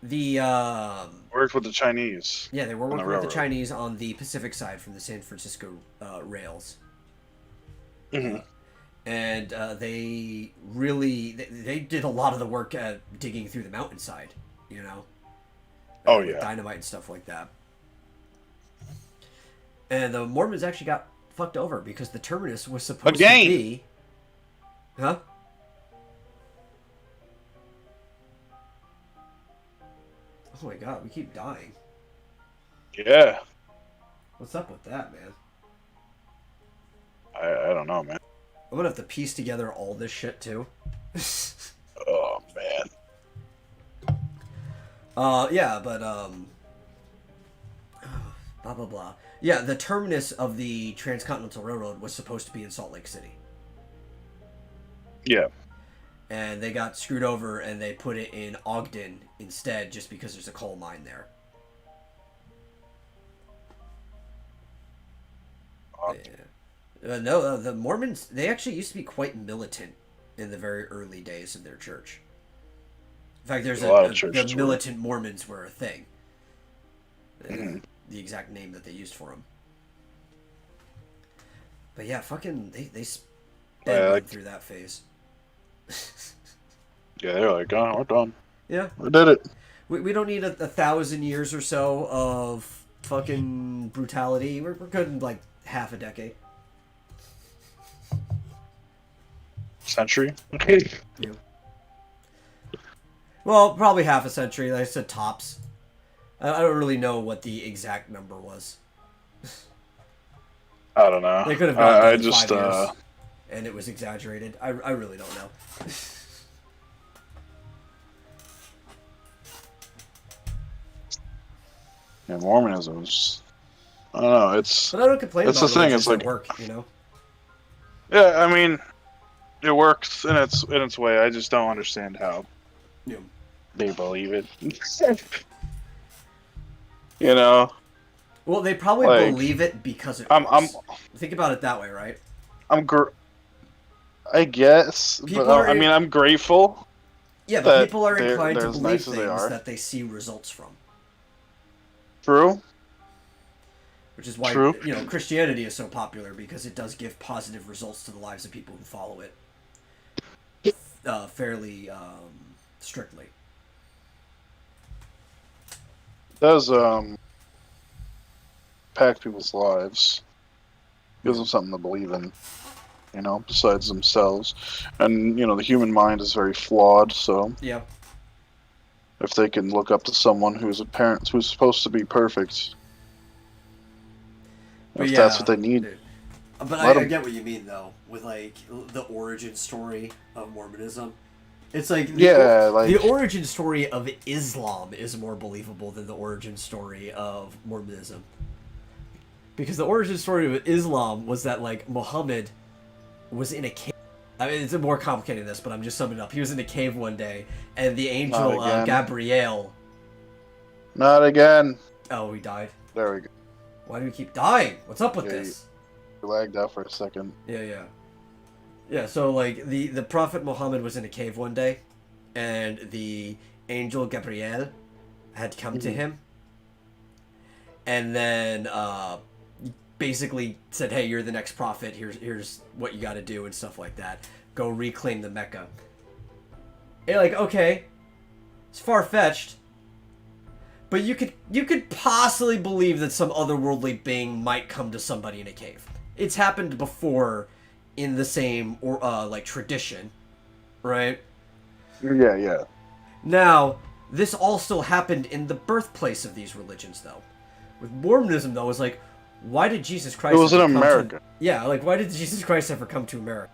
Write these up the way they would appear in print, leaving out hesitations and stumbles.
The Worked with the Chinese yeah, they were on the working with the railroad. Chinese on the Pacific side from the San Francisco rails. Hmm. Uh, and they really they did a lot of the work at digging through the mountainside, you know, Oh with yeah. dynamite and stuff like that. And the Mormons actually got fucked over because the terminus was supposed to Again. be, huh? Oh my god, we keep dying. Yeah. What's up with that, man? I don't know, man. I'm gonna have to piece together all this shit too. Oh man. Yeah, but blah blah blah. Yeah, the terminus of the Transcontinental Railroad was supposed to be in Salt Lake City, Yeah. and they got screwed over and they put it in Ogden instead, just because there's a coal mine there. Yeah. No, the Mormons, they actually used to be quite militant in the very early days of their church. In fact, A lot of the churches were. militant Mormons were a thing. Hmm. The exact name that they used for them. But yeah, fucking, they sped Yeah, right like, through that phase. yeah, they're like, oh, we're done. Yeah. We did it. We don't need a 1,000 years or so of fucking brutality. We're good in like half a decade. Century. Okay. Yeah. Well, probably half a century. Like I said, tops. I don't really know what the exact number was. I don't know. They could have gone I down to just 5 years, and it was exaggerated. I really don't know. yeah, Mormonism's. I don't know. It's But I don't complain that's the about thing. religions It's that like, work, you know? yeah. I mean, it works in its way. I just don't understand how Yeah. they believe it. You know, Well, they probably like believe it because it I'm I'm works. Think about it that way, right? I'm gr- I guess, but People are I mean, I'm grateful Yeah, but that people are inclined they're to as believe nice as they things are. that they see results from, True. which is why, True. you know, Christianity is so popular because it does give positive results to the lives of people who follow it fairly strictly. It does impact people's lives. Gives Yeah. them something to believe in. You know, besides themselves. And, you know, the human mind is very flawed, so Yeah. if they can look up to someone who's a parent who's supposed to be perfect, But if that's what yeah, they need, dude. But let I them. get what you mean though, with like the origin story of Mormonism. It's like Yeah, the like, origin story of Islam is more believable than the origin story of Mormonism. Because the origin story of Islam was that like Muhammad was in a cave. I mean, it's more complicated than this, but I'm just summing it up. He was in a cave one day, and the not angel again. Gabriel. Not again. Oh, he died. There we go. Why do we keep dying? What's up with Yeah, this? you lagged out for a second. Yeah, yeah. Yeah, so like the prophet Muhammad was in a cave one day, and the angel Gabriel had come to Mhm. him, and then basically said, "Hey, you're the next prophet. Here's what you got to do and stuff like that. Go reclaim the Mecca." And you're like, okay, it's far fetched, but you could possibly believe that some otherworldly being might come to somebody in a cave. It's happened before in the same or like tradition, right? Yeah, yeah. Now, this all still happened in the birthplace of these religions, though. With Mormonism, though, is like, why did Jesus It Christ was in ever come America. to? Yeah, like why did Jesus Christ ever come to America?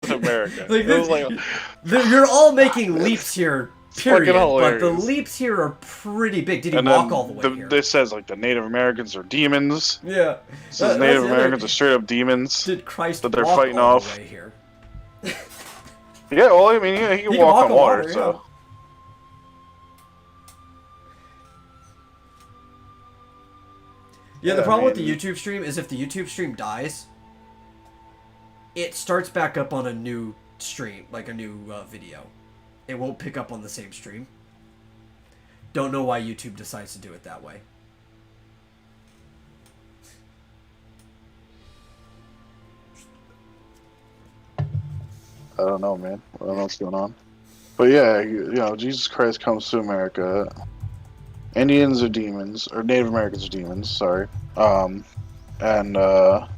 In America. Like It was this, like, you're all making leaps it's, here, it's fucking period. But the hilarious. leaps here are pretty big. Did he And walk all the then way here? this says like the Native Americans are demons. Yeah, It says that's Native the other. Americans are straight up demons Did Christ that they're walk fighting all off. the way here? Yeah, well, I mean, he can walk on water, yeah. so. Yeah, the Yeah, I problem with the mean, YouTube stream is if the YouTube stream dies, it starts back up on a new stream, like a new video. It won't pick up on the same stream. Don't know why YouTube decides to do it that way. I don't know, man. I don't know what's going on. But yeah, Jesus Christ comes to America. Indians are demons, or Native Americans are demons. Sorry. And the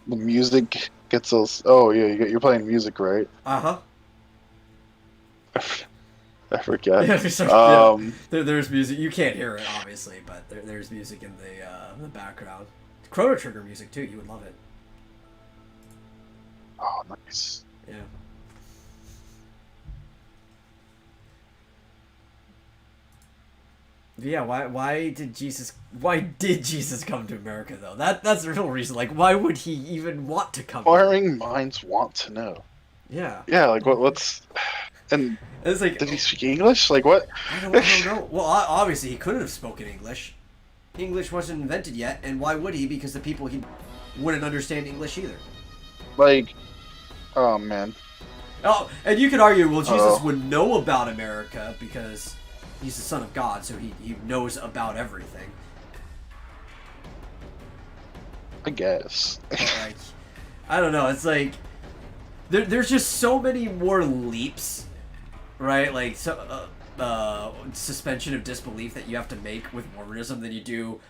music gets us. Oh yeah, you're playing music, right? Uh-huh. I forget. There's music. You can't hear it, obviously, but there's music in the background. Chrono Trigger music, too. You would love it. Oh, nice. Yeah. Yeah, why did Jesus come to America though? That's the real reason. Like, why would he even want to come? Inquiring minds want to know. Yeah. Yeah, like what's and it's like, did he speak English? Like what? I don't know. Well, obviously he couldn't have spoken English. English wasn't invented yet, and why would he? Because the people he wouldn't understand English either. Like, oh man. Oh, and you could argue, well, Jesus would know about America because he's the Son of God, so he knows about everything. I guess. But, like, I don't know. It's like there's just so many more leaps, right? Like suspension of disbelief that you have to make with Mormonism than you do